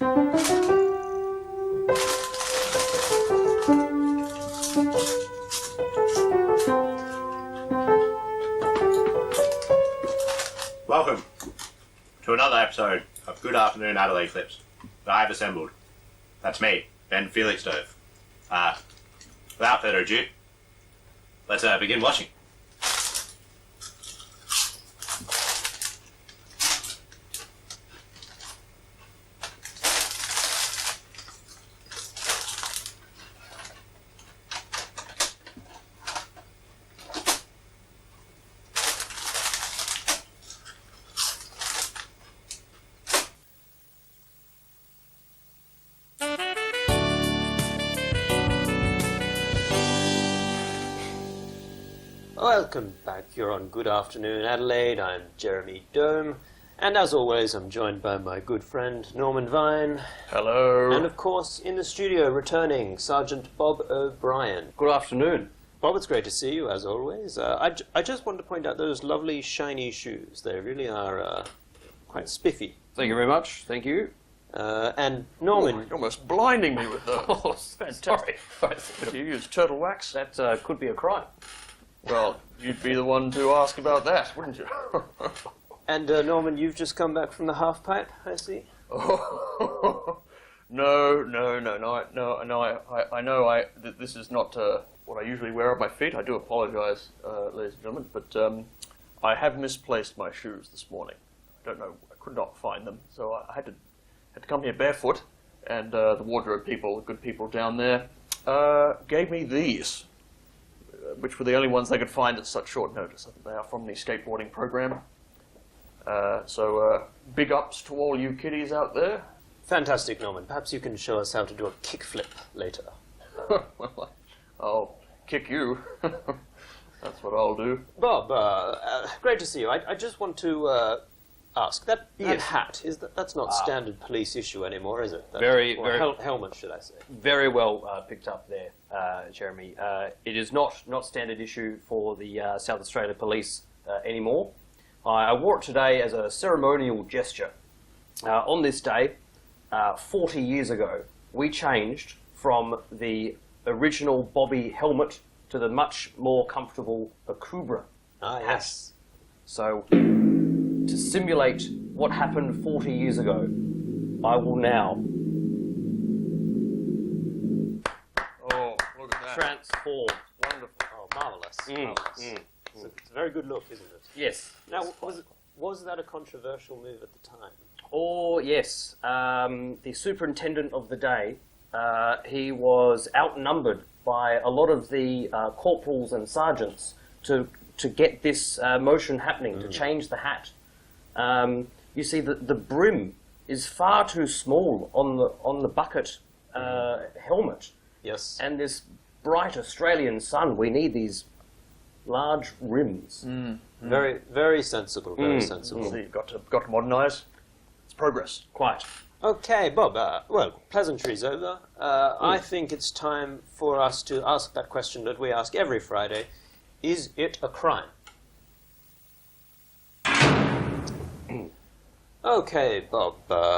Welcome to another episode of Good Afternoon Adelaide clips that I've assembled. That's me, Ben Felixstove. Without further ado, let's begin watching. Welcome back. You're on Good Afternoon Adelaide. I'm Jeremy Dome, and as always, I'm joined by my good friend Norman Vine. Hello. And of course, in the studio, returning Sergeant Bob O'Brien. Good afternoon. Bob, it's great to see you as always. I just wanted to point out those lovely shiny shoes. They really are quite spiffy. Thank you very much. Thank you. And Norman, You're almost blinding me with those. Oh, Fantastic. Do you use turtle wax? That could be a crime. Well, you'd be the one to ask about that, wouldn't you? and Norman, you've just come back from the half pipe, I see. No. I know that this is not what I usually wear on my feet. I do apologise, ladies and gentlemen, but I have misplaced my shoes this morning. I don't know. I could not find them, so I had to come here barefoot. And the wardrobe people, the good people down there, gave me these, which were the only ones they could find at such short notice. I think they are from the skateboarding program. So big ups to all you kiddies out there. Fantastic, Norman. Perhaps you can show us how to do a kickflip later. Well, I'll kick you. That's what I'll do. Bob, great to see you. I just want to ask, that Yes. hat, that's not standard police issue anymore, is it? Very- helmet, should I say. Very well picked up there, Jeremy. It is not standard issue for the South Australia Police anymore. I wore it today as a ceremonial gesture. On this day, 40 years ago, we changed from the original Bobby helmet to the much more comfortable Akubra hat. Yes. So, to simulate what happened 40 years ago, I will now Look at that. transform. Wonderful. Oh, marvellous. Marvellous. It's a very good look, isn't it? Yes. Now, was that a controversial move at the time? Oh, yes. The superintendent of the day, he was outnumbered by a lot of the corporals and sergeants to get this motion happening, to change the hat. You see, the brim is far too small on the bucket helmet. Yes. And this bright Australian sun, we need these large rims. Very, very sensible, very sensible. So you've got to modernise. It's progress. Quite. Okay, Bob, well, pleasantries over. I think it's time for us to ask that question that we ask every Friday. Is it a crime? Okay, Bob,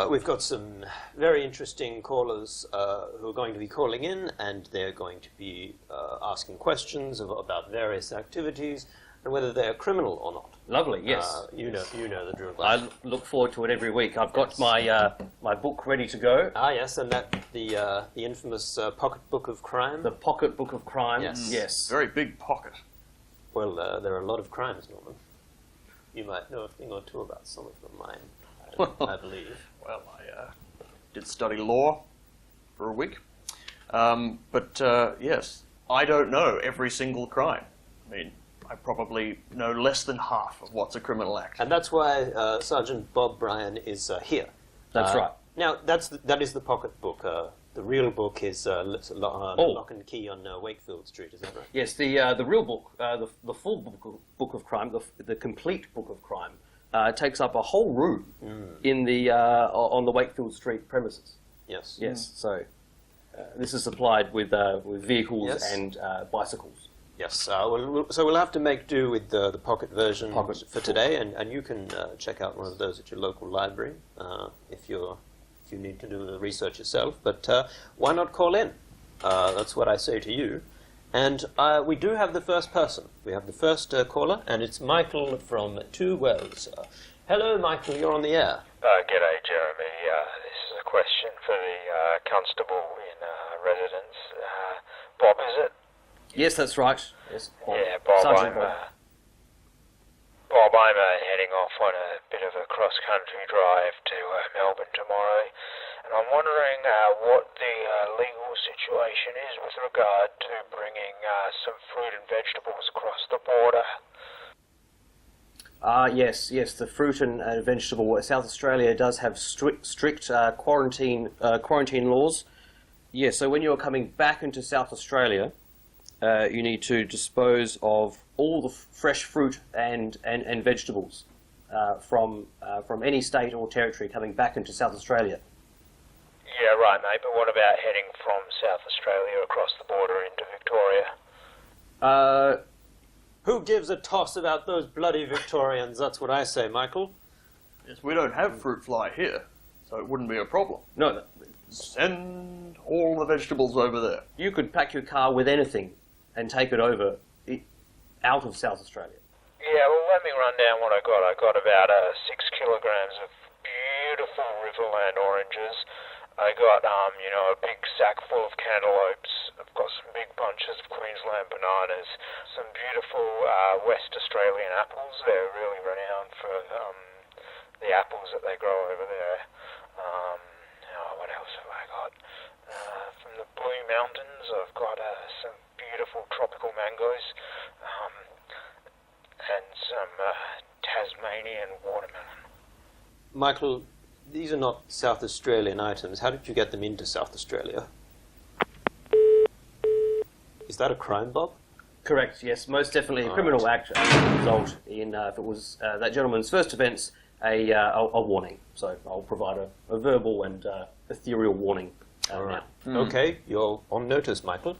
we've got some very interesting callers who are going to be calling in, and they're going to be asking questions about various activities and whether they're criminal or not. Lovely, yes. You know the drill. I look forward to it every week. I've got my book ready to go. Ah, yes, and that the infamous pocket book of crime. The Pocket Book of Crime. Yes. Yes. Very big pocket. Well, there are a lot of crimes, Norman. You might know a thing or two about some of them, I believe. Well, I did study law for a week. But yes, I don't know every single crime. I mean, I probably know less than half of what's a criminal act. And that's why Sergeant Bob Bryan is here. That's right. Now, that is the pocket book. The real book is Lock and Key on Wakefield Street, is that right? Yes, the real book, the full book of crime, the complete book of crime, takes up a whole room in the on the Wakefield Street premises. Yes. Yes. So this is supplied with vehicles and bicycles. Yes. So we'll have to make do with the pocket version for today, and you can check out one of those at your local library if you're if you need to do the research yourself. But why not call in? That's what I say to you. And we do have the first person. We have the first caller, and it's Michael from Two Wells. Hello, Michael, you're on the air. G'day, Jeremy. This is a question for the constable in residence. Bob, is it? Yes, that's right. Yes, Bob. Yeah, Bob. Sergeant Bob, I'm heading off on a bit of a cross-country drive to Melbourne tomorrow, and I'm wondering what the legal situation is with regard to bringing some fruit and vegetables across the border. Yes, the fruit and vegetable. South Australia does have strict quarantine laws. Yes, so when you're coming back into South Australia, you need to dispose of all the fresh fruit and vegetables from any state or territory coming back into South Australia. Yeah, right, mate, but what about heading from South Australia across the border into Victoria? Who gives a toss about those bloody Victorians? That's what I say, Michael. Yes, we don't have fruit fly here, so it wouldn't be a problem. No, Send all the vegetables over there. you could pack your car with anything and take it over out of South Australia. Yeah, well, let me run down what I got. I got about 6 kilograms of beautiful Riverland oranges. I got, a big sack full of cantaloupes. I've got some big bunches of Queensland bananas. Some beautiful West Australian apples. They're really renowned for the apples that they grow over there. What else have I got? From the Blue Mountains, I've got some beautiful tropical mangoes. And some Tasmanian watermelon. Michael, these are not South Australian items. How did you get them into South Australia? Is that a crime, Bob? Correct, yes, most definitely a criminal act result in, if it was that gentleman's first offence, a warning. So I'll provide a verbal and ethereal warning now. Okay, you're on notice, Michael.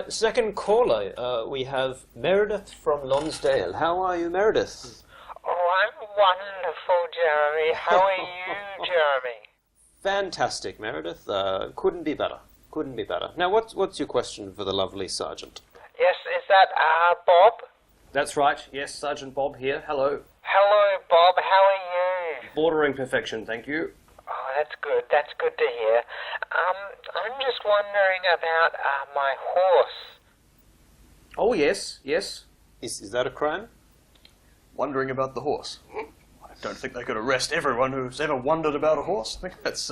Second caller, we have Meredith from Lonsdale. How are you, Meredith? Oh, I'm wonderful, Jeremy. How are you, Jeremy? Fantastic, Meredith. Couldn't be better. Couldn't be better. Now, what's your question for the lovely sergeant? Yes, is that Bob? That's right, yes, Sergeant Bob here. Hello. Hello, Bob. How are you? Bordering perfection, thank you. Oh, that's good. That's good to hear. I'm just wondering about my horse. Oh, yes. Is that a crime? Wondering about the horse. I don't think they could arrest everyone who's ever wondered about a horse. I think that's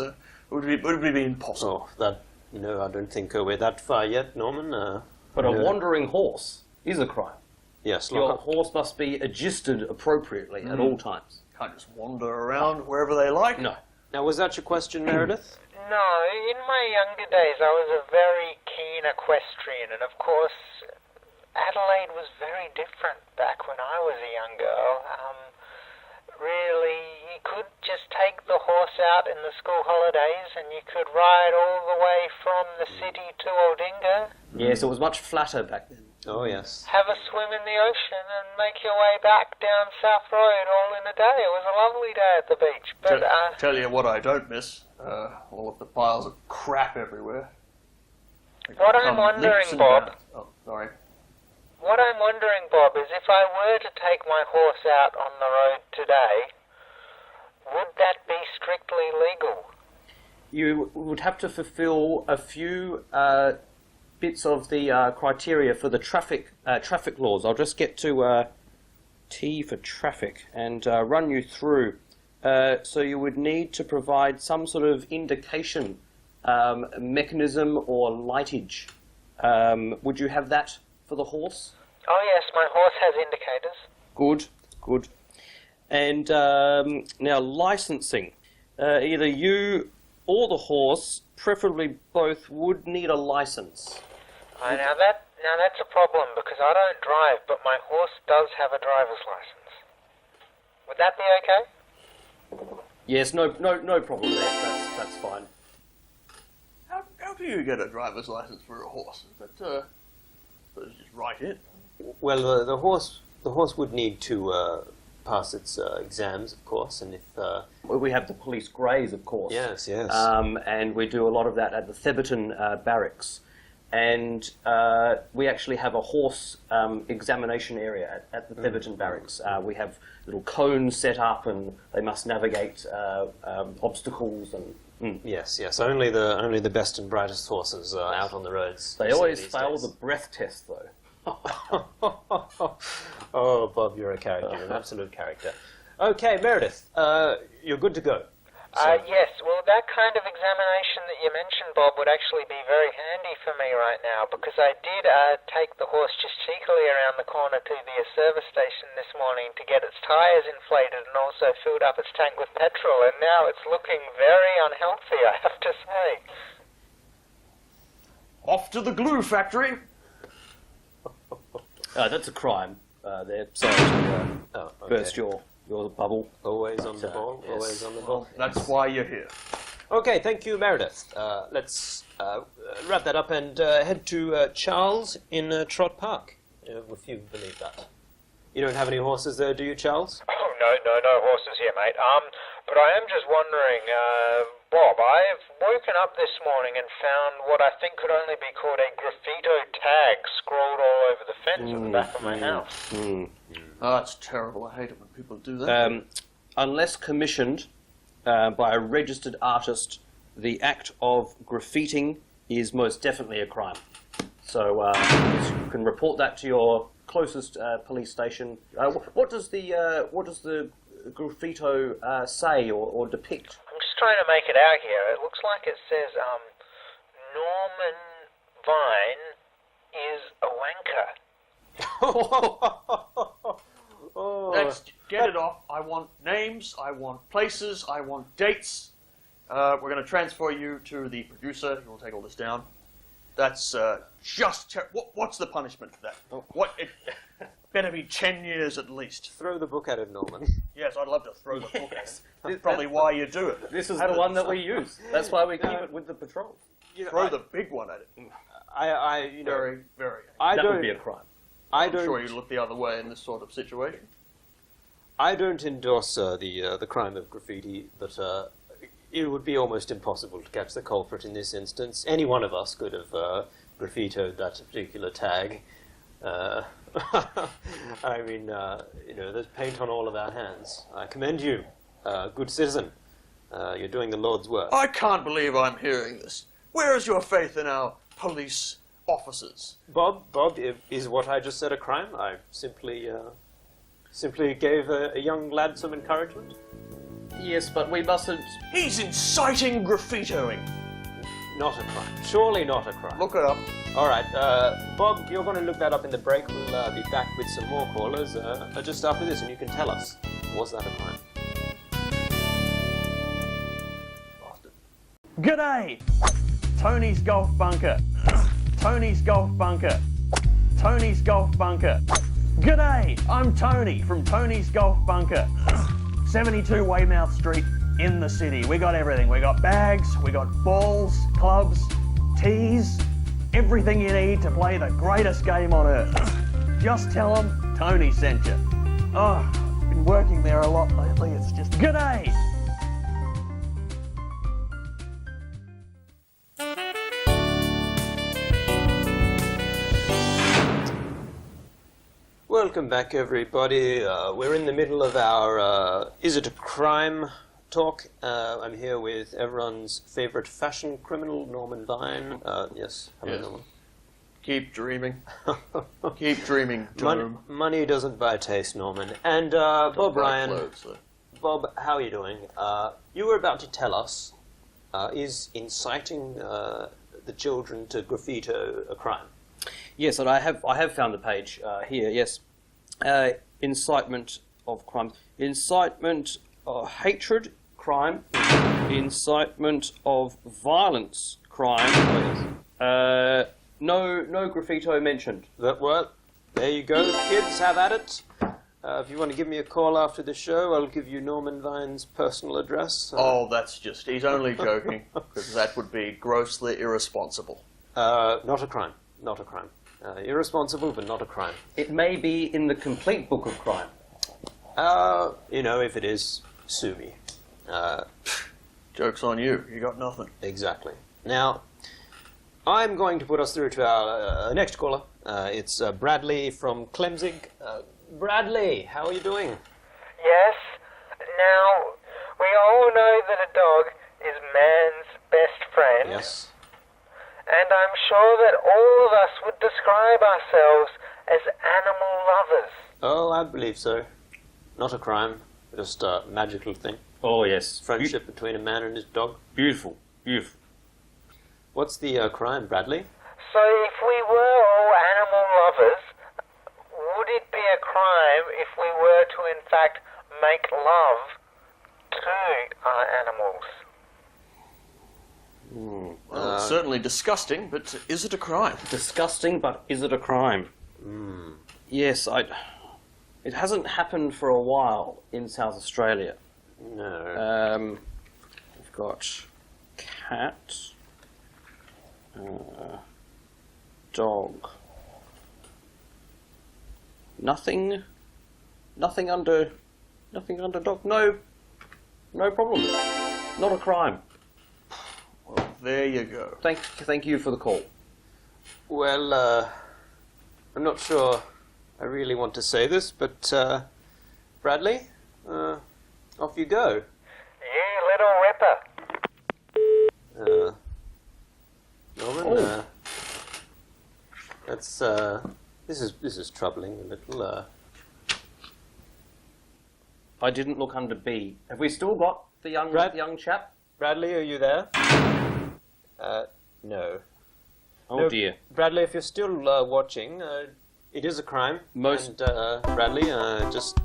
would be impossible. Oh, I don't think we're that far yet, Norman. But a wandering horse is a crime. Yes, Your horse must be adjusted appropriately at all times. Can't just wander around wherever they like. No. Now, was that your question, Meredith? No, in my younger days I was a very keen equestrian, and of course Adelaide was very different back when I was a young girl. Really, you could just take the horse out in the school holidays and you could ride all the way from the city to Aldinga, Yes, it was much flatter back then. Oh, yes. have a swim in the ocean and make your way back down South Road all in a day. It was a lovely day at the beach. But Tell you what I don't miss. All of the piles of crap everywhere. what I'm wondering, Bob, Sorry. what I'm wondering, Bob, is if I were to take my horse out on the road today, would that be strictly legal? You would have to fulfil a few bits of the criteria for the traffic laws. I'll just get to T for traffic and run you through. So you would need to provide some sort of indication mechanism or lightage. Would you have that for the horse? Oh yes, my horse has indicators. Good. And now licensing. Either you or the horse, preferably both, would need a license. Now that's a problem because I don't drive, but my horse does have a driver's license. Would that be okay? Yes, no problem there. That's fine. How do you get a driver's license for a horse? Is that just write it? Well, the horse would need to pass its exams, of course, and if... We have the police greys, of course. Yes, yes. And we do a lot of that at the Theberton barracks. And we actually have a horse examination area at the Theberton barracks. We have little cones set up, and they must navigate obstacles and... Yes, yes. Only the best and brightest horses are out on the roads. They always fail the breath test, though. Oh, Bob, you're a character, an absolute character. Okay, Meredith, you're good to go. Yes, well, that kind of examination that you mentioned, Bob, would actually be very handy for me right now, because I did take the horse just cheekily around the corner to the service station this morning to get its tyres inflated and also filled up its tank with petrol, and now it's looking very unhealthy, I have to say. Off to the glue factory. That's a crime. There. Sorry to burst your bubble. Always on the ball, yes. always on the ball. That's why you're here. Okay, thank you, Meredith. Let's wrap that up and head to Charles in Trott Park, if you believe that. You don't have any horses there, do you, Charles? Oh, no horses here, mate. But I am just wondering, Bob, I've woken up this morning and found what I think could only be called a graffito tag scrawled all over the fence at the back of my house. Oh, that's terrible. I hate it when people do that. Unless commissioned by a registered artist, the act of graffitiing is most definitely a crime. So you can report that to your closest police station. What does the graffito say or depict? I'm just trying to make it out here. It looks like it says, Norman Vine is a wanker. Let's get it off. I want names, I want places, I want dates. We're going to transfer you to the producer. He will take all this down. That's just... What's the punishment for that? It better be 10 years at least. Throw the book at him, Norman. Yes, I'd love to throw the book at him. That's probably why you do it. This is the one that we use. That's why we keep it with the patrol. Throw the big one at it. Very, very. That would be a crime. I'm sure you'd look the other way in this sort of situation. I don't endorse the crime of graffiti, but it would be almost impossible to catch the culprit in this instance. Any one of us could have graffitoed that particular tag. I mean, there's paint on all of our hands. I commend you, good citizen. You're doing the Lord's work. I can't believe I'm hearing this. Where is your faith in our police officers? Bob, is what I just said a crime? I simply gave a young lad some encouragement. Yes, but we mustn't... He's inciting graffitoing. Not a crime. Surely not a crime. Look it up. All right, Bob, you're going to look that up in the break. We'll be back with some more callers just after this, and you can tell us, was that a crime? G'day! Tony's Golf Bunker. Tony's Golf Bunker. Tony's Golf Bunker. G'day! I'm Tony from Tony's Golf Bunker. 72 Weymouth Street in the city. We got everything. We got bags, we got balls, clubs, tees, everything you need to play the greatest game on earth. Just tell them Tony sent you. Oh, I've been working there a lot lately. It's just g'day! Welcome back, everybody. We're in the middle of our Is It a Crime talk. I'm here with everyone's favourite fashion criminal, Norman Vine. Yes, hello, Norman. Keep dreaming. Keep dreaming, doom. Money doesn't buy taste, Norman. And Bob Ryan. Clothes, so. Bob, how are you doing? You were about to tell us, is inciting the children to graffito a crime? Yes, and I have found the page here. Yes, incitement of crime, incitement of hatred, crime, incitement of violence, crime. No graffito mentioned. That what? There you go, kids. Have at it. If you want to give me a call after the show, I'll give you Norman Vine's personal address. Oh, that's just... He's only joking, because that would be grossly irresponsible. Not a crime. Not a crime. Irresponsible, but not a crime. It may be in the complete book of crime. If it is, sue me. Joke's on you. You got nothing. Exactly. Now, I'm going to put us through to our next caller. It's Bradley from Clemzig. Bradley, how are you doing? Yes. Now, we all know that a dog is man's best friend. Yes. And I'm sure that all of us would describe ourselves as animal lovers. Oh, I believe so. Not a crime, just a magical thing. Oh, yes. Friendship between a man and his dog. Beautiful. Beautiful. What's the crime, Bradley? So if we were all animal lovers, would it be a crime if we were to in fact make love to our animals? Well, it's certainly disgusting, but is it a crime? Disgusting, but is it a crime? Yes, it hasn't happened for a while in South Australia. No. We've got cat, dog. Nothing under dog. No problem. Not a crime. Well, there you go. Thank you for the call. Well, I'm not sure I really want to say this, but Bradley, off you go. You little ripper. Norman, that's this is troubling a little. I didn't look under B. Have we still got the young chap? Bradley, are you there? No. Oh No, dear. Bradley, if you're still watching, it is a crime. And, Bradley, just...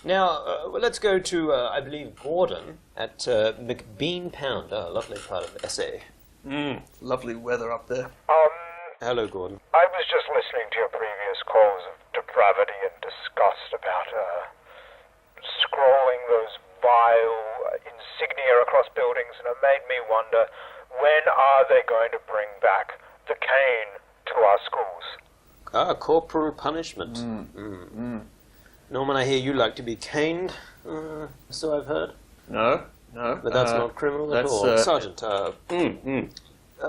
Now, let's go to, I believe, Gordon at McBean Pound. Oh, lovely part of SA. Lovely weather up there. Hello, Gordon. I was just listening to your previous calls of depravity and disgust about scrolling those vile insignia across buildings, and it made me wonder, when are they going to bring back the cane to our schools? Ah, corporal punishment. Norman, I hear you like to be caned, so I've heard. No. But that's not criminal at all. Sergeant,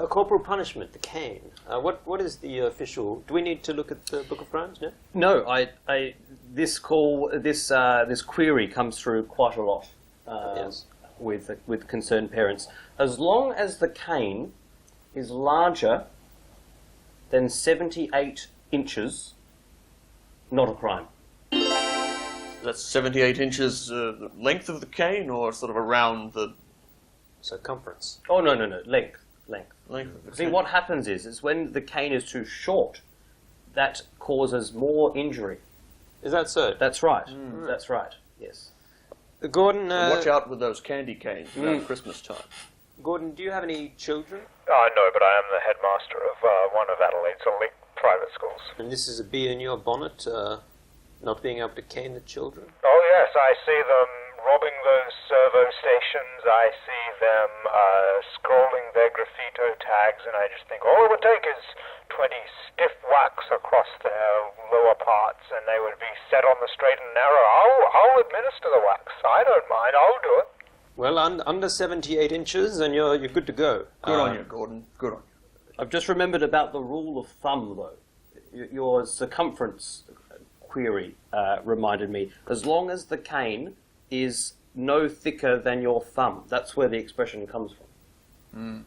corporal punishment, the cane. What is the official... Do we need to look at the Book of Crimes, no? No, this query comes through quite a lot Yes. with concerned parents. As long as the cane is larger than 78 inches, not a crime. That's 78 inches the length of the cane, or sort of around the Circumference. Oh, no, length. length of the See, cane? what happens is when the cane is too short, that causes more injury. Is that so? That's right. That's right. Yes. Gordon, Watch out with those candy canes around Christmas time. Gordon, do you have any children? No, but I am the headmaster of one of Adelaide's elite private schools. And this is a bee in your bonnet, not being able to cane the children? Oh yes, I see them robbing those servo stations. I see them scrolling their graffito tags, and I just think all it would take is 20 stiff whacks across their lower parts, and they would be set on the straight and narrow. I'll administer the whacks. I don't mind. I'll do it. Well, under 78 inches, and you're good to go. Good on you, Gordon. Good on you. I've just remembered about the rule of thumb, though. Your circumference query reminded me. As long as the cane is no thicker than your thumb, that's where the expression comes from.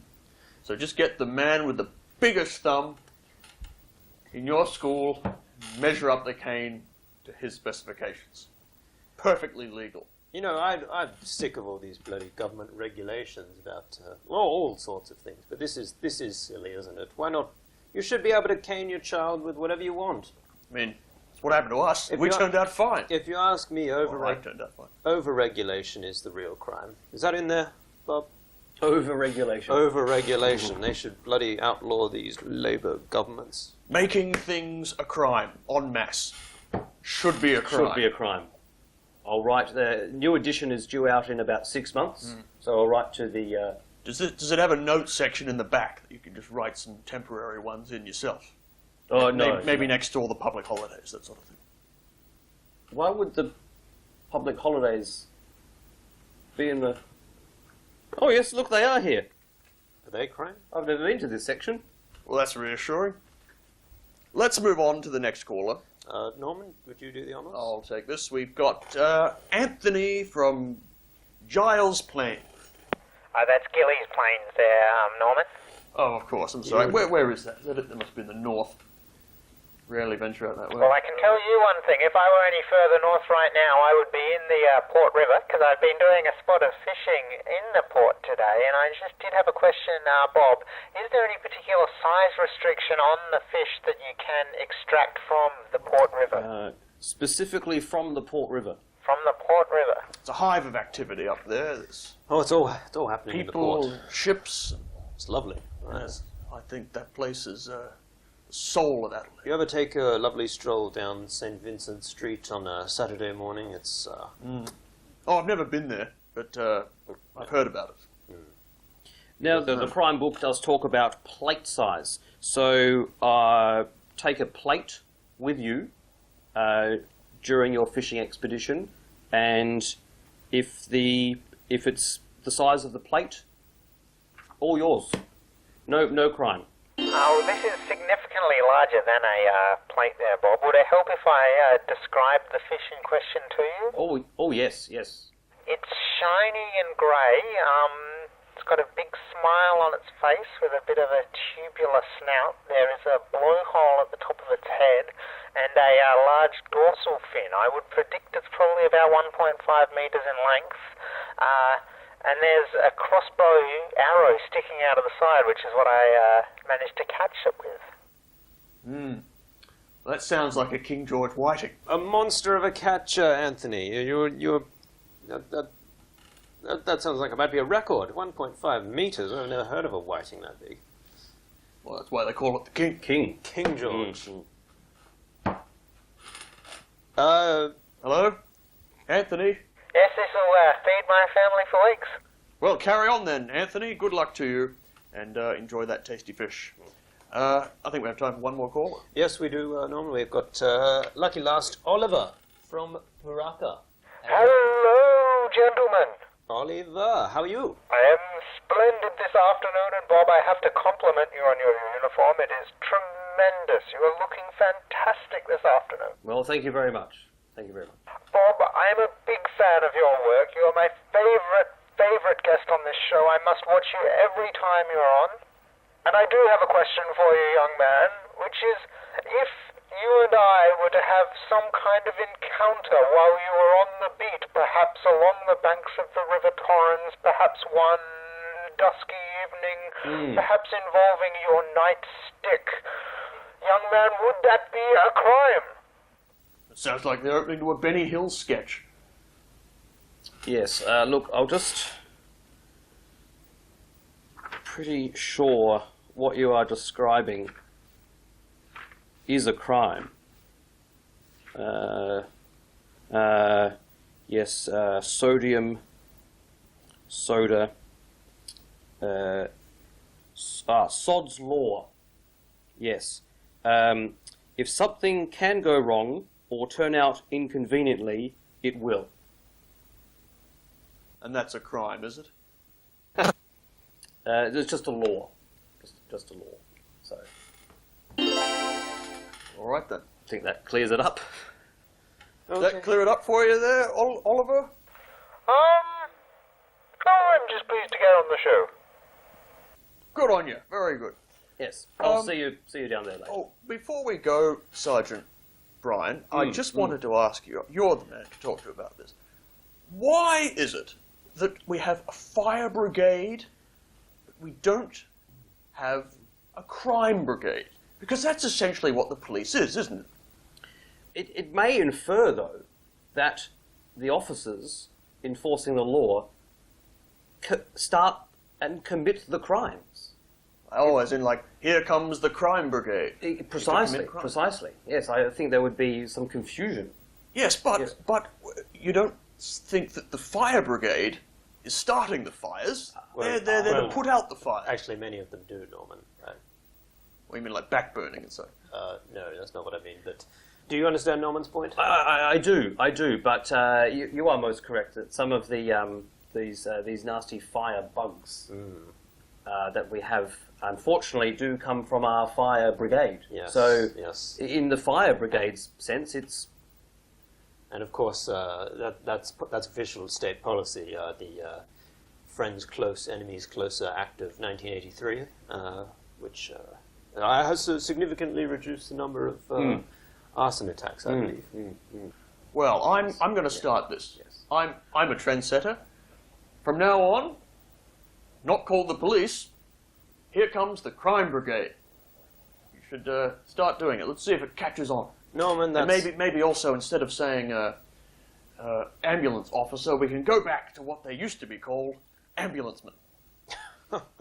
So just get the man with the biggest thumb in your school, measure up the cane to his specifications. Perfectly legal. You know, I'm sick of all these bloody government regulations about, all sorts of things. But this is silly, isn't it? Why not? You should be able to cane your child with whatever you want. I mean, it's what happened to us. If We you're- turned out fine. If you ask me, I turned out fine. over-regulation is the real crime. Is that in there, Bob? Over-regulation. Over-regulation. They should bloody outlaw these Labour governments. Making things a crime, en masse. Should be a crime. Should be a crime. I'll write, the new edition is due out in about 6 months, so I'll write to the... Does it have a note section in the back that you can just write some temporary ones in yourself? Oh, no. Maybe next to all the public holidays, that sort of thing. Why would the public holidays be in the... Oh, yes, look, they are here. Are they crime? I've never been to this section. Well, that's reassuring. Let's move on to the next caller. Norman, would you do the honours? I'll take this. We've got Anthony from Giles Plain. That's Gillies Plains there, Norman. Oh, of course, I'm sorry. Where is that? That must be in the north. Rarely venture out that way. Well, I can tell you one thing. If I were any further north right now, I would be in the Port River, because I've been doing a spot of fishing in the port today, and I just did have a question, Bob. Is there any particular size restriction on the fish that you can extract from the Port River? Specifically from the Port River. From the Port River. It's a hive of activity up there. There's It's all happening in the people, port. ships. It's lovely. Nice. I think that place is the soul of Adelaide. You ever take a lovely stroll down St. Vincent Street on a Saturday morning? It's... Oh, I've never been there, but I've heard about it. Now, the crime book does talk about plate size. So, take a plate with you during your fishing expedition, and if it's the size of the plate, all yours. No crime. Oh, this is significantly larger than a plate there, Bob. Would it help if I described the fish in question to you? Oh yes. It's shiny and grey. It's got a big smile on its face with a bit of a tubular snout. There is a blowhole at the top of its head and a large dorsal fin. I would predict it's probably about 1.5 metres in length. And there's a crossbow arrow sticking out of the side, which is what I managed to catch it with. That sounds like a King George whiting. A monster of a catcher, Anthony. That sounds like it might be a record. 1.5 metres. I've never heard of a whiting that big. Well, that's why they call it the King. King George. Hello? Anthony? Yes, this will feed my family for weeks. Well, carry on then, Anthony. Good luck to you, and enjoy that tasty fish. I think we have time for one more caller. Yes, we do, Norman. We've got lucky last Oliver from Paraka. Hello, gentlemen. Oliver, how are you? I am splendid this afternoon, and Bob, I have to compliment you on your uniform. It is tremendous. You are looking fantastic this afternoon. Well, thank you very much. Bob, I am a big fan of your work. You are my favourite guest on this show. I must watch you every time you're on. And I do have a question for you, young man, which is, if you and I were to have some kind of encounter while you were on the beat, perhaps along the banks of the River Torrens, perhaps one dusky evening, perhaps involving your nightstick, young man, would that be a crime? It sounds like the opening to a Benny Hill sketch. Yes, look, I'll just... Pretty sure what you are describing is a crime. Yes, sodium, soda, Sod's Law. Yes. If something can go wrong or turn out inconveniently, it will. And that's a crime, is it? It's just a law. Just a law. So, All right, then. I think that clears it up. Does that clear it up for you there, Oliver? I'm just pleased to get on the show. Good on you. Very good. Yes. I'll see you down there later. Oh, before we go, Sergeant Brian, I just wanted to ask you, you're the man to talk to about this. Why is it that we have a fire brigade, but we don't have a crime brigade? Because that's essentially what the police is, isn't it? It may infer, though, that the officers enforcing the law start and commit the crimes. Oh, as in like, here comes the crime brigade. Precisely, crime. precisely. Yes, I think there would be some confusion. Yes, but Yes. but you don't think that the fire brigade is starting the fires? Well, they're there well, to put out the fire. Actually, many of them do, Norman. What, you mean like backburning and so? No, that's not what I mean. But do you understand Norman's point? I do, but you are most correct that some of the these nasty fire bugs that we have, unfortunately, do come from our fire brigade. Yes, So, yes. in the fire brigade's sense, it's And of course, that's official state policy. The Friends Close, Enemies Closer Act of 1983, which has significantly reduced the number of arson attacks, I believe. Well, I'm going to start this. Yes. I'm a trendsetter. From now on, not called the police. Here comes the crime brigade. You should start doing it. Let's see if it catches on. Norman, And that's... maybe also instead of saying ambulance officer, we can go back to what they used to be called, ambulanceman.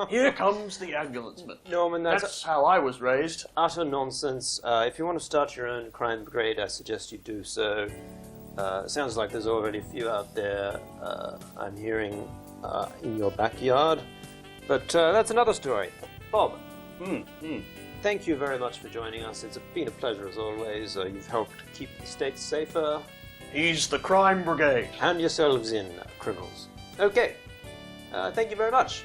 Here comes the ambulanceman. Norman, That's how I was raised. utter nonsense. If you want to start your own crime brigade, I suggest you do so. Sounds like there's already a few out there I'm hearing in your backyard. But that's another story. Bob, thank you very much for joining us. It's been a pleasure as always. You've helped keep the state safer. He's the crime brigade. Hand yourselves in, criminals. Okay. Thank you very much.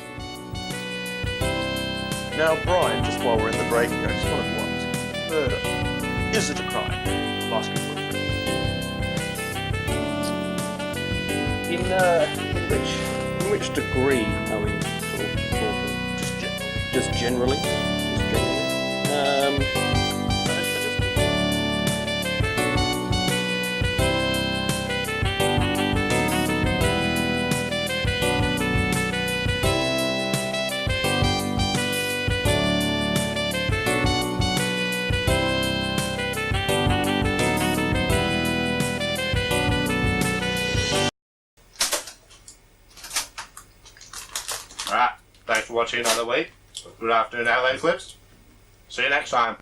Now, Brian, just while we're in the break, I just wanted to ask, murder, is it a crime? Asking for a friend. in which degree are we talking? Just generally. Just generally. Alright, thanks for watching another week of Good Afternoon Adelaide clips. See you next time.